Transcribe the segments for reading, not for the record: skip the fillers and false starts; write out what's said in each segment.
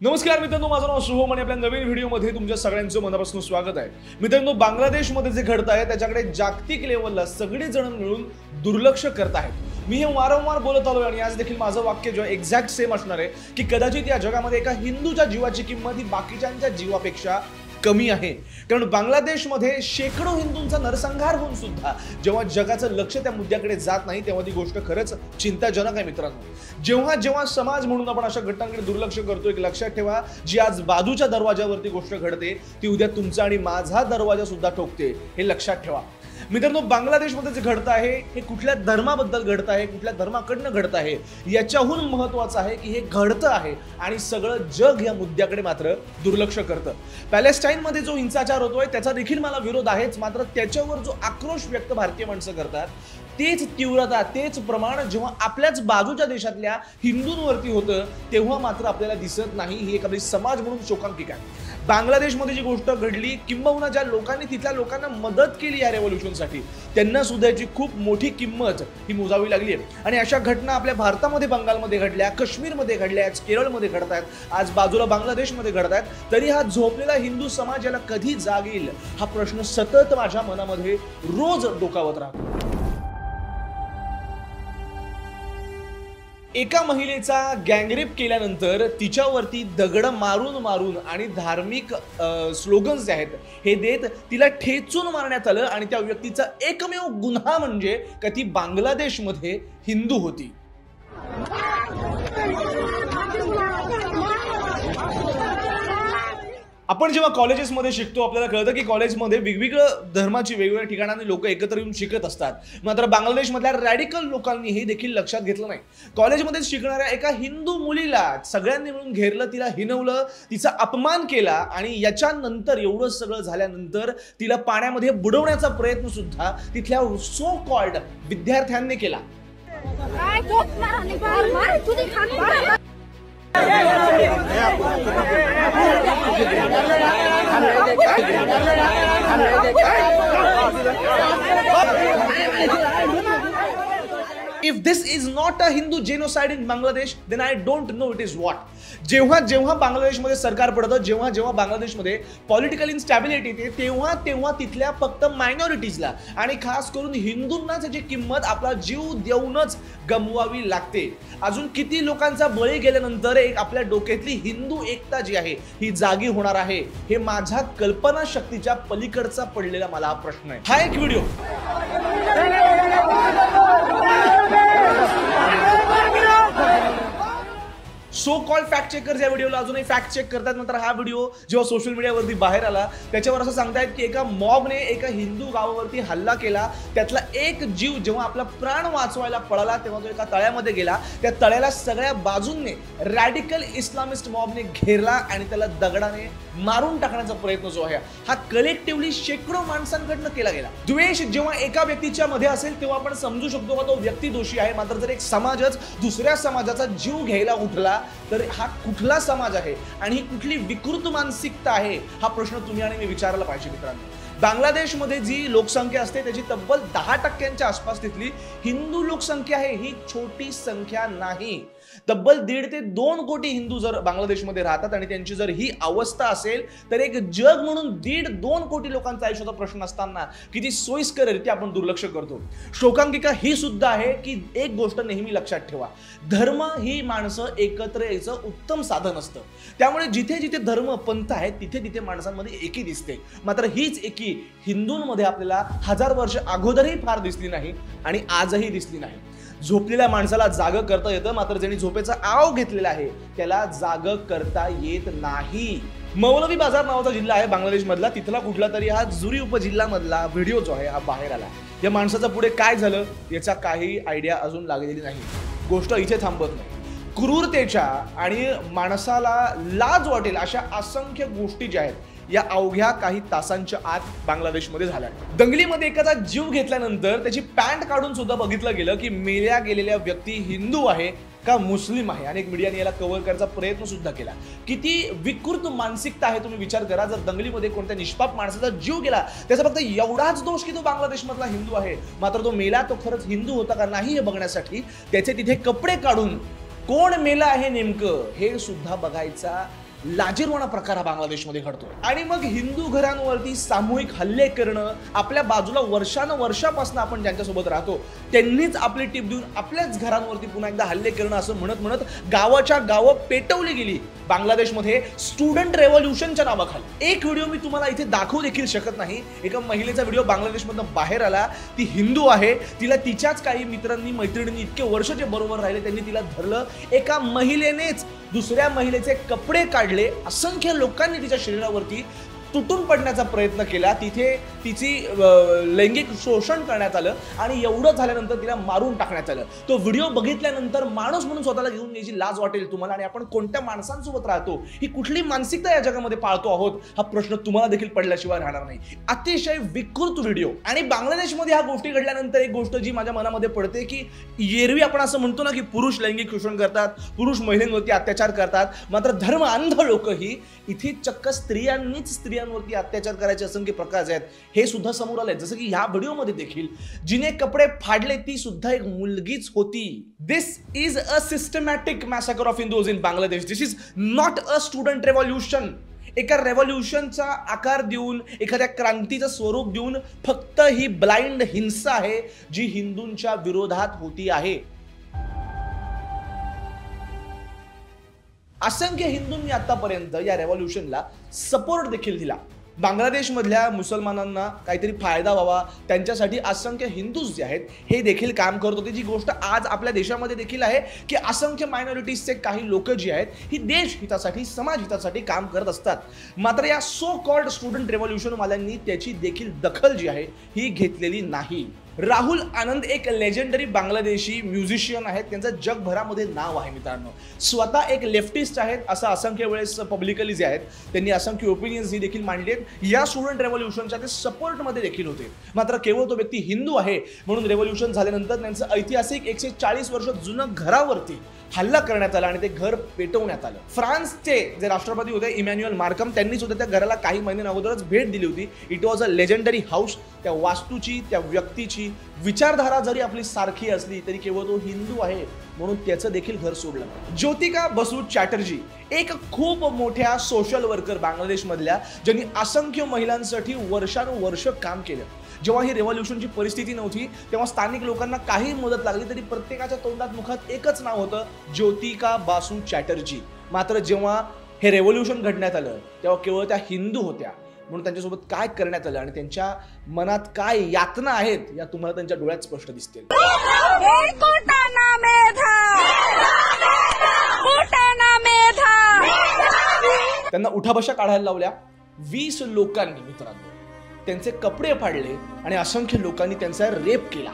नमस्कार मित्रांनो, माझं नाव शुभम आणि आपल्या नवीन व्हिडिओमध्ये तुमच्या सगळ्यांचं मनापासून स्वागत आहे। मित्रांनो, बांगलादेशमध्ये जे घडत आहे त्याच्याकडे जागतिक लेवलला सगळे जण मिळून दुर्लक्ष करत आहेत। मी हे वारंवार बोलत आलोय आणि आज देखील माझं वाक्य जो एक्झॅक्ट सेम असणार आहे की कदाचित या जगामध्ये एका हिंदूच्या जीवाची किंमत ही बाकीच्यांच्या जीवापेक्षा कमी आहे। कारण बांगलादेशमध्ये शेकडो हिंदूंचा नरसंहार होऊन सुद्धा जेव्हा जगाचं लक्ष त्या मुद्द्याकडे जात नाही तेव्हा ती गोष्ट खरंच चिंताजनक आहे। मित्रांनो, जेव्हा जेव्हा समाज म्हणून आपण अशा घटनांकडे दुर्लक्ष करतो, एक लक्षात ठेवा, जी आज बाजूच्या दरवाजावरती गोष्ट घडते ती उद्या तुमचा आणि माझा दरवाजा सुद्धा ठोकते, हे लक्षात ठेवा। मित्रांनो, बांगलादेशमध्ये जे घडत आहे हे कुठल्या धर्माबद्दल घडत आहे, कुठल्या धर्माकडनं घडत आहे याच्याहून महत्त्वाचं आहे की हे घडतं आहे आणि सगळं जग या मुद्द्याकडे मात्र दुर्लक्ष करतं। पॅलेस्टाईनमध्ये जो हिंसाचार होतोय त्याचा देखील मला विरोध आहेच, मात्र त्याच्यावर जो आक्रोश व्यक्त भारतीय माणसं करतात तेच तीव्रता, तेच प्रमाण जेव्हा आपल्याच बाजूच्या देशातल्या हिंदूंवरती होतं तेव्हा मात्र आपल्याला दिसत नाही। ही एक आपली समाज म्हणून शोकांतिका आहे। बांगलादेशमध्ये जी गोष्ट घडली, किंबहुना ज्या लोकांनी तिथल्या लोकांना मदत केली या रेव्होल्यूशनसाठी, त्यांना सुद्धा याची खूप मोठी किंमत ही मोजावी लागली आहे। आणि अशा घटना आपल्या भारतामध्ये, बंगालमध्ये घडल्या, काश्मीरमध्ये घडल्या, केरळमध्ये घडत आहेत, आज बाजूला बांगलादेशमध्ये घडत आहेत। तरी हा झोपलेला हिंदू समाज याला कधी जाग येईल हा प्रश्न सतत माझ्या मनामध्ये रोज डोकावत राहतो। एका महिलेचा गँगरेप केल्यानंतर तिच्यावरती दगड मारून मारून आणि धार्मिक स्लोगन्स जे आहेत हे देत तिला ठेचून मारण्यात आलं आणि त्या व्यक्तीचा एकमेव गुन्हा म्हणजे का ती बांगलादेशमध्ये हिंदू होती। आपण जेव्हा कॉलेजेसमध्ये शिकतो आपल्याला कळतं की कॉलेजमध्ये वेगवेगळ्या धर्माची वेगवेगळ्या ठिकाणांनी लोक एकत्र येऊन शिकत असतात, मात्र बांगलादेशमधल्या रॅडिकल लोकांनी हे देखील लक्षात घेतलं नाही। कॉलेजमध्ये शिकणाऱ्या एका हिंदू मुलीला सगळ्यांनी मिळून घेरलं, तिला हिणवलं, तिचा अपमान केला आणि याच्यानंतर एवढं सगळं झाल्यानंतर तिला पाण्यामध्ये बुडवण्याचा प्रयत्न सुद्धा तिथल्या सो कॉल्ड विद्यार्थ्यांनी केला। If this is not a Hindu genocide in Bangladesh, then I don't know it is what. जेव्हा जेव्हा बांगलादेशमध्ये सरकार पडतं, जेव्हा जेव्हा बांगलादेशमध्ये पॉलिटिकल इन्स्टॅबिलिटी येते, तेव्हा तेव्हा तिथल्या फक्त मायनॉरिटीजला आणि खास करून हिंदूंनाच याची किंमत आपला जीव देऊनच गमवावी लागते। अजून किती लोकांचा बळी गेल्यानंतर एक आपल्या डोक्यातली हिंदू एकता जी आहे ही जागी होणार आहे, हे माझ्या कल्पना शक्तीच्या पलीकडचा पडलेला मला प्रश्न आहे। हा एक video so called fact checkers या व्हिडिओला अजूनही फॅक्ट चेक करतात। नंतर हा व्हिडिओ जेव्हा सोशल मीडियावरती बाहेर आला त्याच्यावर असं सांगतायत की एका मॉबने एका हिंदू गावावरती हल्ला केला, त्यातला एक जीव जेव्हा आपला प्राण वाचवायला पळाला तेव्हा तो एका तळ्यामध्ये गेला, त्या तळ्याला सगळ्या बाजूंनी रॅडिकल इस्लामिस्ट मॉबने घेरला आणि त्याला दगडाने मारून टाकण्याचा प्रयत्न जो आहे हा कलेक्टिव्हली शेकडो माणसांकडनं केला गेला। द्वेष जेव्हा एका व्यक्तीच्या मध्ये असेल तेव्हा आपण समजू शकतो का तो व्यक्ती दोषी आहे, मात्र जर एक समाजच दुसऱ्या समाजाचा जीव घ्यायला उठला तर हा कुठला समाज आहे आणि ही कुठली विकृत मानसिकता आहे हा प्रश्न तुम्ही आणि मी विचारायला पाहिजे। मित्रांनो, बांगलादेशमध्ये जी लोकसंख्या असते त्याची तब्बल 10% आसपास तिथली हिंदू लोकसंख्या आहे। ही छोटी संख्या नाही। तब्बल 1.5 ते 2 कोटी हिंदू जर बांगलादेशमध्ये राहतात आणि त्यांची जर ही अवस्था असेल तर एक जग म्हणून 1.5-2 कोटी लोकांचा आयुष्याचा प्रश्न असताना किती सोयीस्कररित्या आपण दुर्लक्ष करतो। शोकांतिका ही सुद्धा आहे की एक गोष्ट नेहमी लक्षात ठेवा, धर्म ही माणसं एकत्र यायचं उत्तम साधन असतं। त्यामुळे जिथे जिथे धर्म पंथ आहे तिथे तिथे माणसांमध्ये एकी दिसते, मात्र हीच एकी हिंदूंमध्ये आपल्याला 1000 वर्ष अगोदरही फार दिसली नाही आणि आजही दिसली नाही। झोपलेल्या माणसाला जाग करता येतं, मात्र ज्यांनी झोपेचा आव घेतलेला आहे त्याला जाग करता येत नाही। मौलवी बाजार नावाचा जिल्हा आहे बांगलादेशमधला, तिथला कुठला तरी हा जुरी उपजिल्ह्यामधला व्हिडिओ जो आहे हा बाहेर आला। या माणसाचा पुढे काय झालं याचा काही आयडिया अजून लागलेली नाही। गोष्ट इथे थांबत नाही। क्रूरतेच्या आणि माणसाला लाज वाटेल अशा असंख्य गोष्टी ज्या आहेत या अवघ्या काही तासांच्या आत बांगलादेशमध्ये झाल्या। दंगलीमध्ये एकाचा जीव घेतल्यानंतर त्याची पॅन्ट काढून सुद्धा बघितलं गेलं की मेल्या गेलेल्या व्यक्ती हिंदू आहे का मुस्लिम आहे। अनेक मीडियाने याला कव्हर करायचा प्रयत्न सुद्धा केला। किती विकृत मानसिकता आहे तुम्ही विचार करा। जर दंगलीमध्ये कोणत्या निष्पाप माणसाचा जीव गेला त्याचा फक्त एवढाच दोष की तो बांगलादेशमधला हिंदू आहे, मात्र तो मेला तो खरंच हिंदू होता का नाही हे बघण्यासाठी त्याचे तिथे कपडे काढून कोण मेला आहे नेमकं हे सुद्धा बघायचा लाजिरवाणा प्रकार हा बांगलादेशमध्ये घडतो। आणि मग हिंदू घरांवरती सामूहिक हल्ले करणं, आपल्या बाजूला वर्षानुवर्षापासून आपण ज्यांच्यासोबत राहतो त्यांनीच आपली टीप देऊन आपल्याच घरांवरती पुन्हा एकदा हल्ले करणं, असं म्हणत म्हणत गावाच्या गावं पेटवली गेली बांगलादेशमध्ये स्टुडंट रेव्होल्यूशनच्या नावाखाली। एक व्हिडिओ मी तुम्हाला इथे दाखवू देखील शकत नाही। एका महिलेचा व्हिडिओ बांगलादेशमधून बाहेर आला, ती हिंदू आहे, तिला तिच्याच काही मित्रांनी मैत्रिणींनी इतके वर्ष जे बरोबर राहिले त्यांनी तिला धरलं, एका महिलेनेच दुसऱ्या महिलेचे कपडे काढले, असंख्य लोकांनी तिच्या शरीरावरती तुटून पडण्याचा प्रयत्न केला, तिथे तिची लैंगिक शोषण करण्यात आलं आणि एवढं झाल्यानंतर तिला मारून टाकण्यात आलं। तो व्हिडिओ बघितल्यानंतर माणूस म्हणून स्वतःला घेऊन यायची लाज वाटेल तुम्हाला, आणि आपण कोणत्या माणसांसोबत राहतो, ही कुठली मानसिकता या जगामध्ये पाळतो आहोत, हा प्रश्न तुम्हाला देखील पडल्याशिवाय राहणार नाही। अतिशय विकृत व्हिडिओ। आणि बांगलादेशमध्ये ह्या गोष्टी घडल्यानंतर एक गोष्ट जी माझ्या मनामध्ये पडते की एरवी आपण असं म्हणतो ना की पुरुष लैंगिक शोषण करतात, पुरुष महिलांवरती अत्याचार करतात, मात्र धर्म अंध लोकही इथे चक्क स्त्रियांवरती अत्याचार करायचे असंख्य प्रकार आहेत हे सुद्धा समोर आले। जसं की ह्या व्हिडिओमध्ये देखील जिने कपडे फाडले ती सुद्धा एक मुलगीच होती। This is a systematic massacre of Hindus in Bangladesh. This is not a student revolution. एका रेव्होल्यूशनचा आकार देऊन, एखाद्या क्रांतीचं स्वरूप देऊन फक्त ही ब्लाइंड हिंसा आहे जी हिंदूंच्या विरोधात होती आहे। असंख्य हिंदूंनी आतापर्यंत या रेव्होल्यूशनला सपोर्ट देखील दिला। बांगलादेशमधल्या मुसलमानांना काहीतरी फायदा व्हावा त्यांच्यासाठी असंख्य हिंदूज जे आहेत हे देखील काम करत होते। जी गोष्ट आज आपल्या देशामध्ये देखील आहे की असंख्य मायनॉरिटीजचे काही लोक जी आहेत ही देश हितासाठी, समाज हितासाठी काम करत असतात। मात्र या सो कॉल्ड स्टुडंट रेव्होल्यूशनवाल्यांनी त्याची देखील दखल जी आहे ही घेतलेली नाही। राहुल आनंद एक लेजेंडरी बांगलादेशी म्युझिशियन आहेत, त्यांचं जगभरामध्ये नाव आहे मित्रांनो। स्वतः एक लेफ्टिस्ट आहेत, असं असंख्य वेळेस पब्लिकली जे आहेत त्यांनी असंख्य ओपिनियन्स ही देखील मांडली आहेत। या स्टुडंट रेव्होल्यूशनच्या ते सपोर्टमध्ये देखील होते। मात्र केवळ तो व्यक्ती हिंदू आहे म्हणून रेव्होल्यूशन झाल्यानंतर त्यांचं ऐतिहासिक 140 वर्ष जुनं घरावरती हल्ला करण्यात आला आणि ते घर पेटवण्यात आलं। फ्रान्सचे जे राष्ट्रपती होते इमॅन्युअल मार्कम, त्यांनी सुद्धा त्या घराला काही महिने अगोदरच भेट दिली होती। It was a legendary house. त्या वास्तूची, त्या व्यक्तीची विचारधारा जरी आपली सारखी असली तरी केवळ तो हिंदू आहे म्हणून त्याचं देखील घर सोडलं। ज्योतिका बसू चॅटर्जी एक खूप मोठ्या सोशल वर्कर बांगलादेशमधल्या, ज्यांनी असंख्य महिलांसाठी वर्षानुवर्ष काम केलं। जेव्हा ही रेव्होल्यूशनची परिस्थिती नव्हती तेव्हा स्थानिक लोकांना काही मदत लागली तरी प्रत्येकाच्या तोंडात मुखात एकच नाव होतं, ज्योतिका बासू चॅटर्जी। मात्र जेव्हा हे रेव्होल्यूशन घडण्यात आलं तेव्हा केवळ त्या हिंदू होत्या म्हणून त्यांच्यासोबत काय करण्यात आलं आणि त्यांच्या मनात काय यातना आहेत या तुम्हाला त्यांच्या डोळ्यात स्पष्ट दिसतील। त्यांना उठाबशा काढायला लावल्या 20 लोकांनी मित्रांनो, त्यांचे कपडे फाडले आणि असंख्य लोकांनी त्यांचा रेप केला।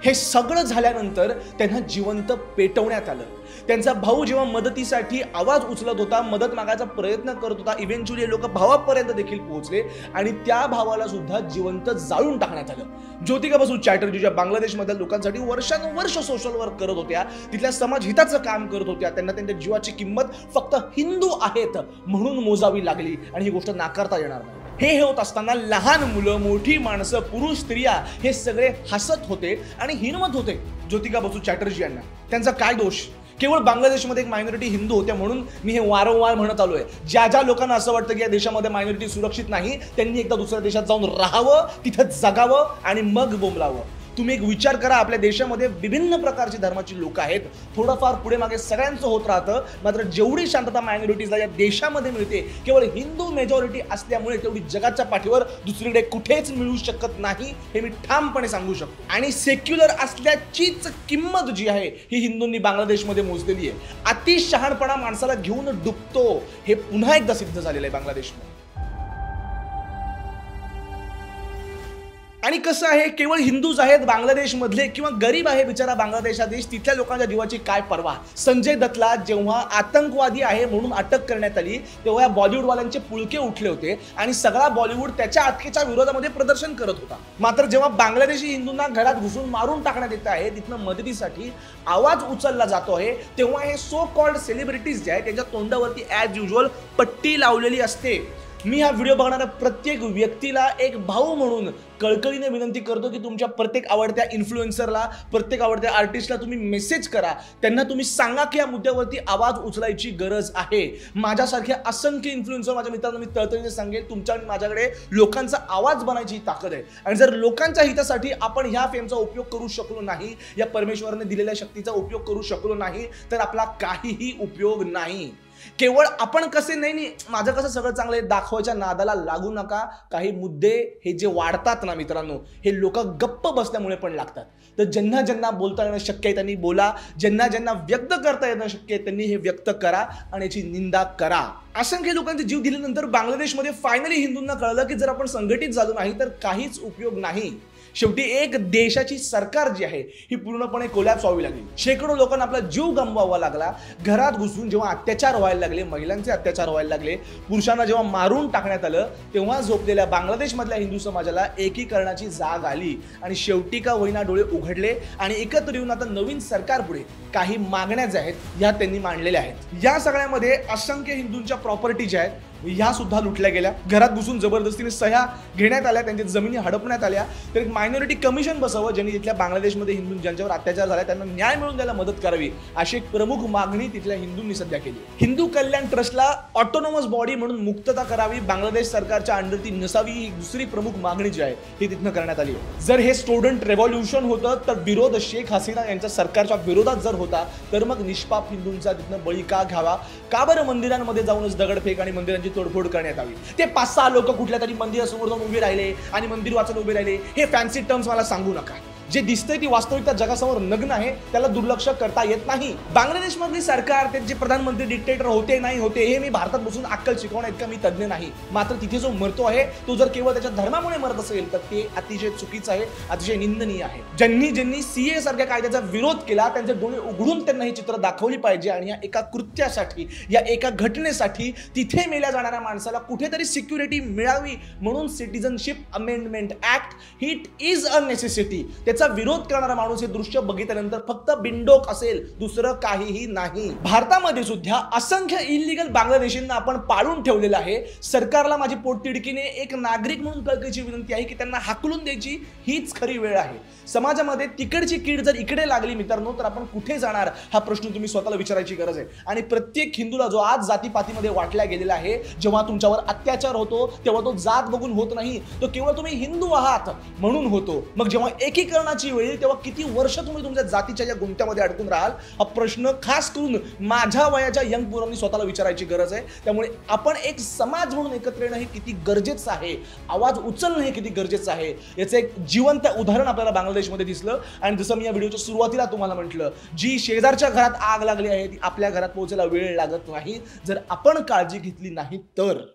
हे सगळं झाल्यानंतर त्यांना जिवंत पेटवण्यात आलं। त्यांचा भाऊ जेव्हा मदतीसाठी आवाज उचलत होता, मदत मागायचा प्रयत्न करत होता, इव्हेंच्युअली लोक भावापर्यंत देखील पोहोचले आणि त्या भावाला सुद्धा जिवंत जाळून टाकण्यात आलं। ज्योतिका बसू चॅटर्जी ज्या बांगलादेशमधल्या लोकांसाठी वर्षानुवर्ष सोशल वर्क करत होत्या, तिथल्या समाज हिताचं काम करत होत्या, त्यांना त्यांच्या जीवाची किंमत फक्त हिंदू आहेत म्हणून मोजावी लागली आणि ही गोष्ट नाकारता येणार नाही। हे होत असताना लहान मुलं, मोठी माणसं, पुरुष, स्त्रिया हे सगळे हसत होते आणि हिणवत होते ज्योतिका बसू चॅटर्जी यांना। त्यांचा काय दोष? केवळ बांगलादेशमध्ये एक मायनॉरिटी हिंदू होत्या म्हणून मी हे वारंवार म्हणत आलोय। ज्या ज्या लोकांना असं वाटतं की या देशामध्ये मायनॉरिटी सुरक्षित नाही त्यांनी एकदा दुसऱ्या देशात जाऊन राहावं, तिथं जगावं आणि मग बोंबलावं। तुम्ही एक विचार करा, आपल्या देशामध्ये विभिन्न प्रकारची धर्माची लोक आहेत, थोडंफार पुढे मागे सगळ्यांचं होत राहतं, मात्र जेवढी शांतता मायनॉरिटीजला या देशामध्ये मिळते केवळ हिंदू मेजॉरिटी असल्यामुळे तेवढी जगाच्या पाठीवर दुसरीकडे कुठेच मिळू शकत नाही, हे मी ठामपणे सांगू शकतो। आणि सेक्युलर असल्याचीच किंमत जी आहे ही हिंदूंनी बांगलादेशमध्ये मोजलेली आहे। अति शहाणपणा माणसाला घेऊन डुबतो हे पुन्हा एकदा सिद्ध झालेलं आहे बांगलादेशमध्ये। आणि कसं आहे, केवळ हिंदूच आहेत बांगलादेशमधले किंवा गरीब आहे बिचारा बांगलादेशा देश, तिथल्या लोकांच्या जीवाची काय पर्वा। संजय दत्तला जेव्हा आतंकवादी आहे म्हणून अटक करण्यात आली तेव्हा या बॉलिवूडवाल्यांचे पुळके उठले होते आणि सगळा बॉलिवूड त्याच्या अटकेच्या विरोधामध्ये प्रदर्शन करत होता। मात्र जेव्हा बांगलादेशी हिंदूंना घरात घुसून मारून टाकण्यात येत आहे, तिथनं मदतीसाठी आवाज उचलला जातो आहे, तेव्हा हे सो कॉल्ड सेलिब्रिटीज जे आहेत त्यांच्या तोंडावरती ॲज युजुअल पट्टी लावलेली असते। मी हा व्हिडिओ बघणाऱ्या प्रत्येक व्यक्तीला एक भाऊ म्हणून कळकळीने विनंती करतो की तुमच्या प्रत्येक आवडत्या इन्फ्लुएन्सरला, प्रत्येक आवडत्या आर्टिस्टला तुम्ही मेसेज करा, त्यांना तुम्ही सांगा की या मुद्द्यावरती आवाज उचलायची गरज आहे. माझ्यासारख्या असंख्य इन्फ्लुएन्सर माझ्या मित्रांना मी तळतळीने सांगेल, तुमच्या आणि माझ्याकडे लोकांचा आवाज बनायची ताकद आहे. आणि जर लोकांच्या हितासाठी आपण ह्या फेमचा उपयोग करू शकलो नाही, या परमेश्वराने दिलेल्या शक्तीचा उपयोग करू शकलो नाही, तर आपला काहीही उपयोग नाही. केवळ आपण कसे नाही माझं कसं सगळं चांगलं आहे दाखवायच्या नादाला लागू नका. काही मुद्दे हे जे वाढतात ना मित्रांनो, हे लोक गप्प बसल्यामुळे पण लागतात. तर ज्यांना ज्यांना बोलता येणं शक्य आहे त्यांनी बोला, ज्यांना ज्यांना व्यक्त करता येणं शक्य आहे त्यांनी हे व्यक्त करा आणि याची निंदा करा. असंख्य लोकांचे जीव दिल्यानंतर बांगलादेशमध्ये फायनली हिंदूंना कळलं की जर आपण संघटित झालो नाही तर काहीच उपयोग नाही. शेवटी एक देशाची सरकार जी आहे ही पूर्णपणे कोलॅप्स व्हावी लागली. शेकडो लोकांना आपला जीव गमवावा लागला. घरात घुसून जेव्हा अत्याचार व्हायला लागले, महिलांचे अत्याचार व्हायला लागले, पुरुषांना जेव्हा मारून टाकण्यात आलं, तेव्हा झोपलेल्या बांगलादेशमधल्या हिंदू समाजाला एकीकरणाची जाग आली आणि शेवटी का होईना डोळे उघडले आणि एकत्र येऊन आता नवीन सरकार पुढे काही मागण्या ज्या आहेत ह्या त्यांनी मांडलेल्या आहेत. या सगळ्यामध्ये असंख्य हिंदूंच्या प्रॉपर्टी ज्या आहेत ह्या सुद्धा लुटल्या गेल्या. घरात घुसून जबरदस्तीने सह्या घेण्यात आल्या, त्यांच्या जमिनी हडपण्यात आल्या. तर एक मायनॉरिटी कमिशन बसावं ज्यांनी तिथल्या बांगलादेशमध्ये हिंदू ज्यांच्यावर अत्याचार झाला त्यांना न्याय मिळवून द्यायला मदत करावी, अशी एक प्रमुख मागणी तिथल्या हिंदूंनी सध्या केली. हिंदू कल्याण ट्रस्टला ऑटोनॉमस बॉडी म्हणून मुक्तता करावी, बांगलादेश सरकारच्या अंडर ती नसावी, ही दुसरी प्रमुख मागणी जी आहे ही तिथनं करण्यात आली. जर हे स्टुडंट रेव्होल्युशन होतं तर विरोध शेख हसीना यांच्या सरकारच्या विरोधात जर होता तर मग निष्पाप हिंदूंचा तिथनं बळी का घ्यावा? का बरं मंदिरांमध्ये जाऊनच दगडफेक आणि मंदिरांची तोडफोड करण्यात आली? ते 5-6 लोक कुठल्या तरी मंदिरासमोर जाऊन उभे राहिले आणि मंदिर वाचून उभे राहिले, हे फॅन्सी टर्म्स मला सांगू नका. जे दिसतंय ती वास्तविकता जगासमोर नग्न आहे, त्याला दुर्लक्ष करता येत नाही. बांगलादेशमधली सरकार, त्यांचे प्रधानमंत्री डिक्टेटर होते नाही होते हे मी भारतात बसून अक्कल शिकवण्या इतका मी तज्ञ नाही. मात्र तिथे जो मरतो आहे तो जर केवळ त्याच्या धर्मामुळे मरत असेल तर ते अतिशय चुकीचं आहे, अतिशय निंदनीय आहे. ज्यांनी सीए सारख्या कायद्याचा विरोध केला त्यांचे डोळे उघडून त्यांना ही चित्र दाखवली पाहिजे आणि या एका कृत्यासाठी, या एका घटनेसाठी तिथे मेल्या जाणाऱ्या माणसाला कुठेतरी सिक्युरिटी मिळावी म्हणून citizenship amendment act it is a necessity. त्याचा विरोध करणारा माणूस हे दृश्य बघितल्यानंतर फक्त बिंडोक असेल, दुसरं काहीही नाही. भारतामध्ये सुद्धा असंख्य इल्लीगल बांगलादेशींना आपण पाळून ठेवलेलं आहे. सरकारला माझी पोटतिडकीने एक नागरिक म्हणून कळकळीची विनंती आहे की त्यांना हाकलून द्यायची हीच खरी वेळ आहे. समाजामध्ये तिकडची कीड जर इकडे लागली मित्रांनो तर आपण कुठे जाणार हा प्रश्न तुम्ही स्वतःला विचारायची गरज आहे. आणि प्रत्येक हिंदूला जो आज जातीपातीमध्ये वाटला गेलेला आहे, जेव्हा तुमच्यावर अत्याचार होतो तेव्हा तो जात बघून होत नाही, तो केवळ तुम्ही हिंदू आहात म्हणून होतो. मग जेव्हा एकीकरणाची वेळ येईल तेव्हा किती वर्ष तुम्ही तुमच्या जातीच्या या गुंत्यामध्ये अडकून राहाल हा प्रश्न खास करून माझ्या वयाच्या यंग पोरांनी स्वतःला विचारायची गरज आहे. त्यामुळे आपण एक समाज म्हणून एकत्र येणं हे किती गरजेचं आहे, आवाज उचलणं हे किती गरजेचं आहे, याचं एक जिवंत उदाहरण आपल्याला बांगलादेशमध्ये दिसलं. आणि जसं मी या व्हिडिओच्या सुरुवातीला तुम्हाला म्हटलं, जी शेजारच्या घरात आग लागली आहे ती आपल्या घरात पोहोचायला वेळ लागत नाही जर आपण काळजी घेतली नाही तर.